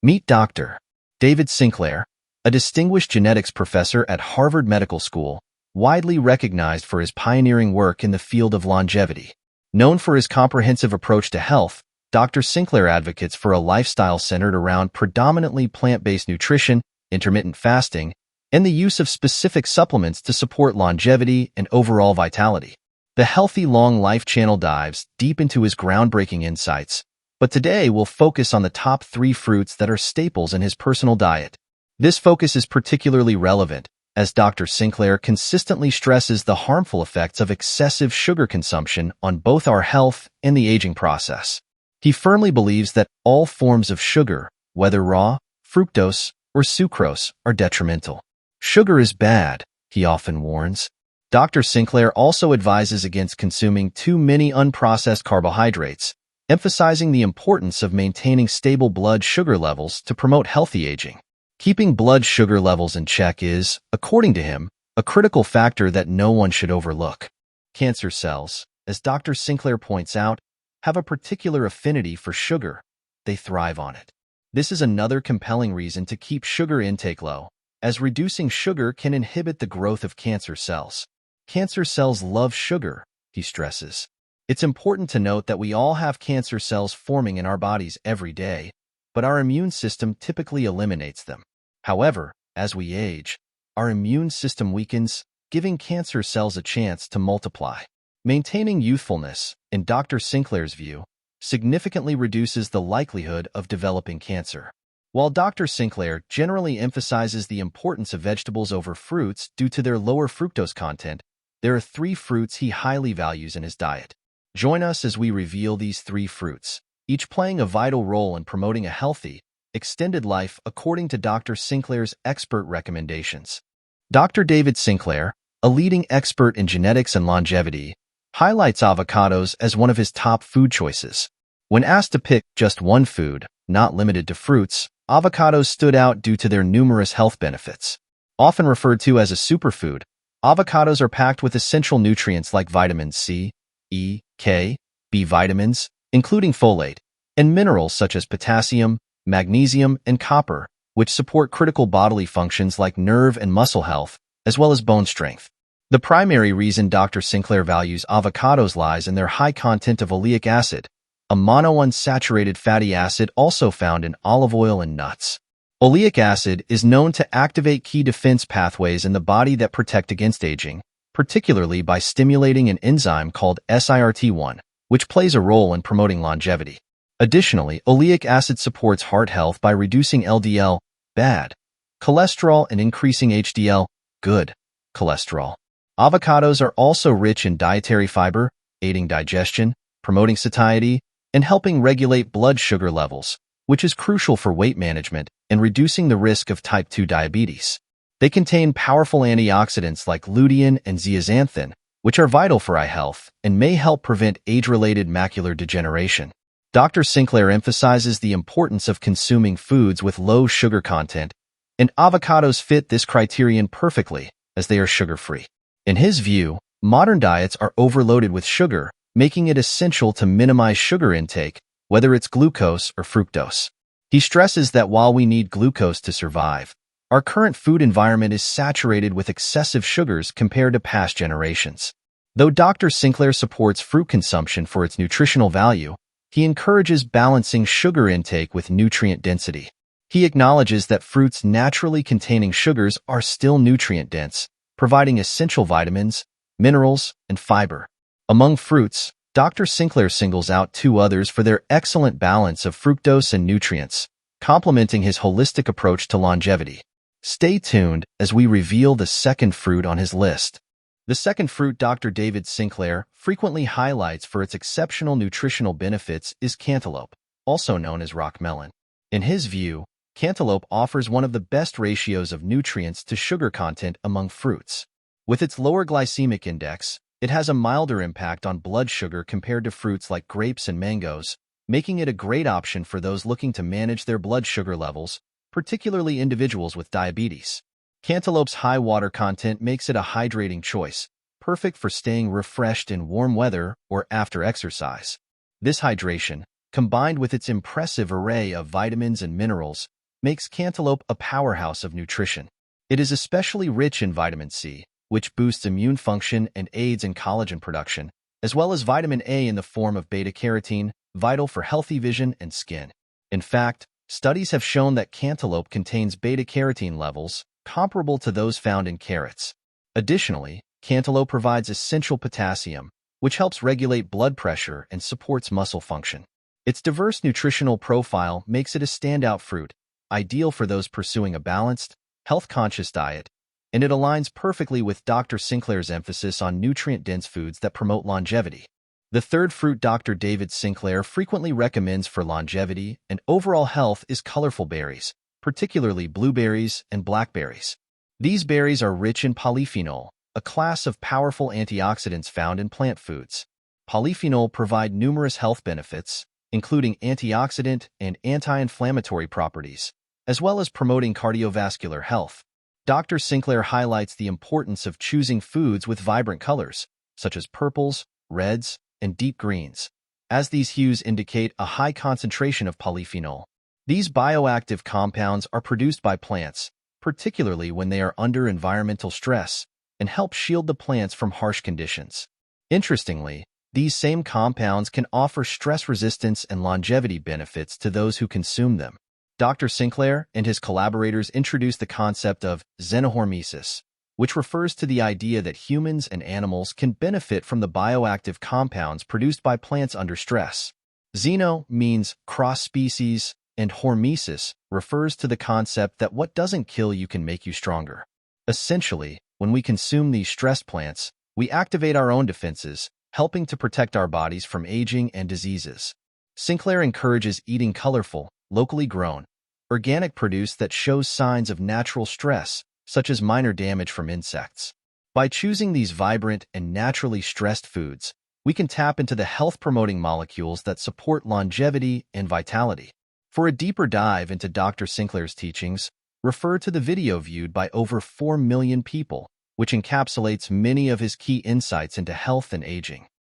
Meet Dr. David Sinclair, a distinguished genetics professor at Harvard Medical School, widely recognized for his pioneering work in the field of longevity. Known for his comprehensive approach to health, Dr. Sinclair advocates for a lifestyle centered around predominantly plant-based nutrition, intermittent fasting, and the use of specific supplements to support longevity and overall vitality. The Healthy Long Life channel dives deep into his groundbreaking insights, but today we'll focus on the top 3 fruits that are staples in his personal diet. This focus is particularly relevant, as Dr. Sinclair consistently stresses the harmful effects of excessive sugar consumption on both our health and the aging process. He firmly believes that all forms of sugar, whether raw, fructose, or sucrose, are detrimental. Sugar is bad, he often warns. Dr. Sinclair also advises against consuming too many unprocessed carbohydrates, emphasizing the importance of maintaining stable blood sugar levels to promote healthy aging. Keeping blood sugar levels in check is, according to him, a critical factor that no one should overlook. Cancer cells, as Dr. Sinclair points out, have a particular affinity for sugar. They thrive on it. This is another compelling reason to keep sugar intake low, as reducing sugar can inhibit the growth of cancer cells. Cancer cells love sugar, he stresses. It's important to note that we all have cancer cells forming in our bodies every day, but our immune system typically eliminates them. However, as we age, our immune system weakens, giving cancer cells a chance to multiply. Maintaining youthfulness, in Dr. Sinclair's view, significantly reduces the likelihood of developing cancer. While Dr. Sinclair generally emphasizes the importance of vegetables over fruits due to their lower fructose content, there are 3 fruits he highly values in his diet. Join us as we reveal these 3 fruits, each playing a vital role in promoting a healthy, extended life according to Dr. Sinclair's expert recommendations. Dr. David Sinclair, a leading expert in genetics and longevity, highlights avocados as one of his top food choices. When asked to pick just one food, not limited to fruits, avocados stood out due to their numerous health benefits. Often referred to as a superfood, avocados are packed with essential nutrients like vitamins C, E, K, B vitamins, including folate, and minerals such as potassium, magnesium, and copper, which support critical bodily functions like nerve and muscle health, as well as bone strength. The primary reason Dr. Sinclair values avocados lies in their high content of oleic acid, a monounsaturated fatty acid also found in olive oil and nuts. Oleic acid is known to activate key defense pathways in the body that protect against aging, particularly by stimulating an enzyme called SIRT1, which plays a role in promoting longevity. Additionally, oleic acid supports heart health by reducing LDL, bad, cholesterol and increasing HDL, good, cholesterol. Avocados are also rich in dietary fiber, aiding digestion, promoting satiety, and helping regulate blood sugar levels, which is crucial for weight management and reducing the risk of type 2 diabetes. They contain powerful antioxidants like lutein and zeaxanthin, which are vital for eye health and may help prevent age-related macular degeneration. Dr. Sinclair emphasizes the importance of consuming foods with low sugar content, and avocados fit this criterion perfectly, as they are sugar-free. In his view, modern diets are overloaded with sugar, making it essential to minimize sugar intake, whether it's glucose or fructose. He stresses that while we need glucose to survive, our current food environment is saturated with excessive sugars compared to past generations. Though Dr. Sinclair supports fruit consumption for its nutritional value, he encourages balancing sugar intake with nutrient density. He acknowledges that fruits naturally containing sugars are still nutrient-dense, providing essential vitamins, minerals, and fiber. Among fruits, Dr. Sinclair singles out 2 others for their excellent balance of fructose and nutrients, complementing his holistic approach to longevity. Stay tuned as we reveal the second fruit on his list. The second fruit Dr. David Sinclair frequently highlights for its exceptional nutritional benefits is cantaloupe, also known as rock melon. In his view, cantaloupe offers one of the best ratios of nutrients to sugar content among fruits. With its lower glycemic index, it has a milder impact on blood sugar compared to fruits like grapes and mangoes, making it a great option for those looking to manage their blood sugar levels, particularly individuals with diabetes. Cantaloupe's high water content makes it a hydrating choice, perfect for staying refreshed in warm weather or after exercise. This hydration, combined with its impressive array of vitamins and minerals, makes cantaloupe a powerhouse of nutrition. It is especially rich in vitamin C, which boosts immune function and aids in collagen production, as well as vitamin A in the form of beta-carotene, vital for healthy vision and skin. In fact, studies have shown that cantaloupe contains beta-carotene levels comparable to those found in carrots. Additionally, cantaloupe provides essential potassium, which helps regulate blood pressure and supports muscle function. Its diverse nutritional profile makes it a standout fruit, ideal for those pursuing a balanced, health-conscious diet, and it aligns perfectly with Dr. Sinclair's emphasis on nutrient-dense foods that promote longevity. The third fruit Dr. David Sinclair frequently recommends for longevity and overall health is colorful berries, particularly blueberries and blackberries. These berries are rich in polyphenol, a class of powerful antioxidants found in plant foods. Polyphenol provide numerous health benefits, including antioxidant and anti-inflammatory properties, as well as promoting cardiovascular health. Dr. Sinclair highlights the importance of choosing foods with vibrant colors, such as purples, reds, and deep greens, as these hues indicate a high concentration of polyphenol. These bioactive compounds are produced by plants, particularly when they are under environmental stress, and help shield the plants from harsh conditions. Interestingly, these same compounds can offer stress resistance and longevity benefits to those who consume them. Dr. Sinclair and his collaborators introduced the concept of xenohormesis, which refers to the idea that humans and animals can benefit from the bioactive compounds produced by plants under stress. Xeno means cross-species, and hormesis refers to the concept that what doesn't kill you can make you stronger. Essentially, when we consume these stressed plants, we activate our own defenses, helping to protect our bodies from aging and diseases. Sinclair encourages eating colorful, locally grown, organic produce that shows signs of natural stress, such as minor damage from insects. By choosing these vibrant and naturally stressed foods, we can tap into the health-promoting molecules that support longevity and vitality. For a deeper dive into Dr. Sinclair's teachings, refer to the video viewed by over 4 million people, which encapsulates many of his key insights into health and aging.